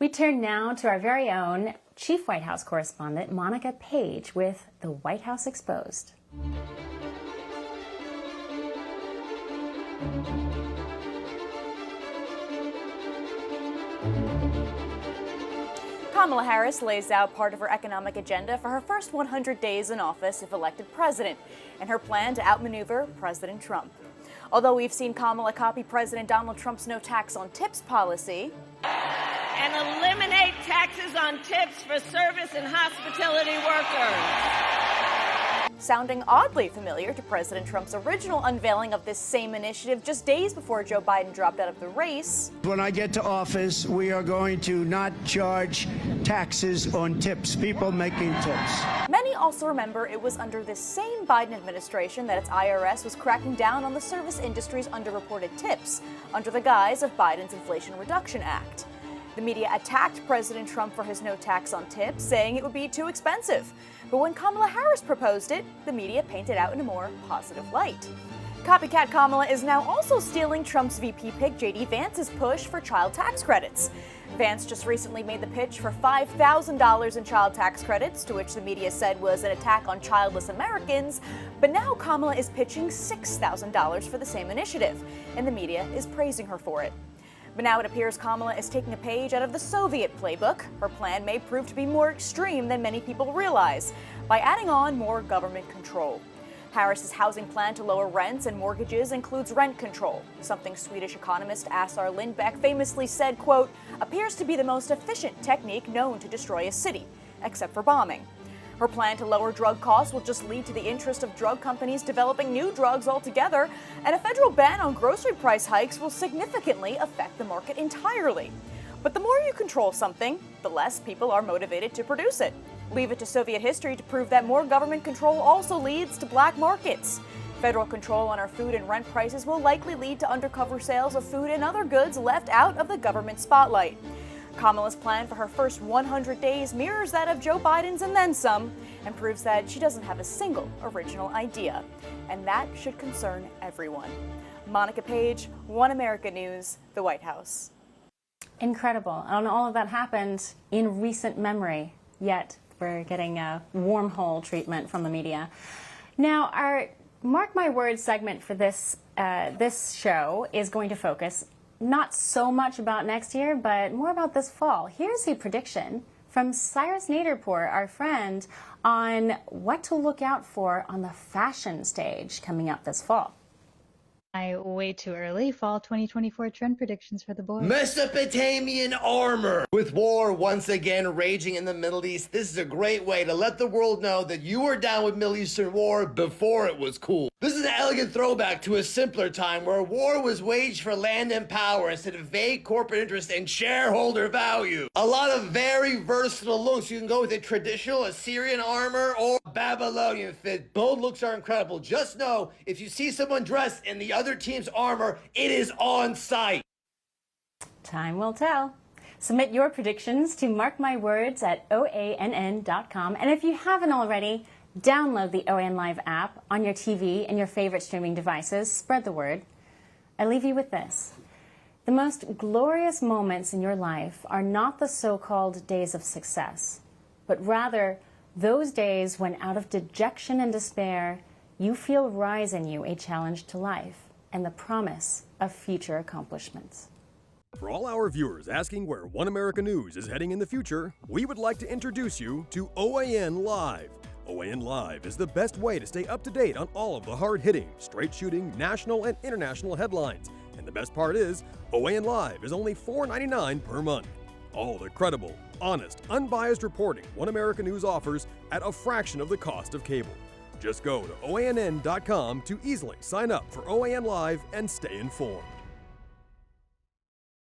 We turn now to our very own Chief White House correspondent, Monica Paige, with the White House Exposed. Kamala Harris lays out part of her economic agenda for her first 100 days in office if elected president, and her plan to outmaneuver President Trump. Although we've seen Kamala copy President Donald Trump's no tax on tips policy, and eliminate taxes on tips for service and hospitality workers. Sounding oddly familiar to President Trump's original unveiling of this same initiative just days before Joe Biden dropped out of the race. When I get to office, we are going to not charge taxes on tips, people making tips. Many also remember it was under this same Biden administration that its IRS was cracking down on the service industry's underreported tips under the guise of Biden's Inflation Reduction Act. The media attacked President Trump for his no tax on tips, saying it would be too expensive. But when Kamala Harris proposed it, the media painted out in a more positive light. Copycat Kamala is now also stealing Trump's VP pick J.D. Vance's push for child tax credits. Vance just recently made the pitch for $5,000 in child tax credits, to which the media said was an attack on childless Americans. But now Kamala is pitching $6,000 for the same initiative, and the media is praising her for it. But now it appears Kamala is taking a page out of the Soviet playbook. Her plan may prove to be more extreme than many people realize, by adding on more government control. Harris's housing plan to lower rents and mortgages includes rent control, something Swedish economist Assar Lindbeck famously said, quote, appears to be the most efficient technique known to destroy a city, except for bombing. Her plan to lower drug costs will just lead to the interest of drug companies developing new drugs altogether, and a federal ban on grocery price hikes will significantly affect the market entirely. But the more you control something, the less people are motivated to produce it. Leave it to Soviet history to prove that more government control also leads to black markets. Federal control on our food and rent prices will likely lead to undercover sales of food and other goods left out of the government spotlight. Kamala's plan for her first 100 days mirrors that of Joe Biden's and then some, and proves that she doesn't have a single original idea. And that should concern everyone. Monica Paige, One America News, the White House. Incredible. And all of that happened in recent memory, yet we're getting a wormhole treatment from the media. Now, our Mark My Words segment for this show is going to focus not so much about next year, but more about this fall. Here's a prediction from Cyrus Naderpour, our friend, on what to look out for on the fashion stage coming up this fall. Way too early. Fall 2024 trend predictions for the boys. Mesopotamian armor. With war once again raging in the Middle East, this is a great way to let the world know that you were down with Middle Eastern war before it was cool. This is an elegant throwback to a simpler time where war was waged for land and power instead of vague corporate interest and shareholder value. A lot of very versatile looks. You can go with a traditional Assyrian armor or Babylonian fit. Both looks are incredible. Just know, if you see someone dressed in the other team's armor, it is on site. Time will tell. Submit your predictions to Mark My Words at OANN.com. And if you haven't already, download the OAN Live app on your TV and your favorite streaming devices. Spread the word. I leave you with this. The most glorious moments in your life are not the so-called days of success, but rather those days when out of dejection and despair, you feel rise in you a challenge to life and the promise of future accomplishments. For all our viewers asking where One America News is heading in the future, we would like to introduce you to OAN Live. OAN Live is the best way to stay up to date on all of the hard-hitting, straight-shooting, national and international headlines. And the best part is, OAN Live is only $4.99 per month. All the credible, honest, unbiased reporting One America News offers at a fraction of the cost of cable. Just go to OANN.com to easily sign up for OAN Live and stay informed.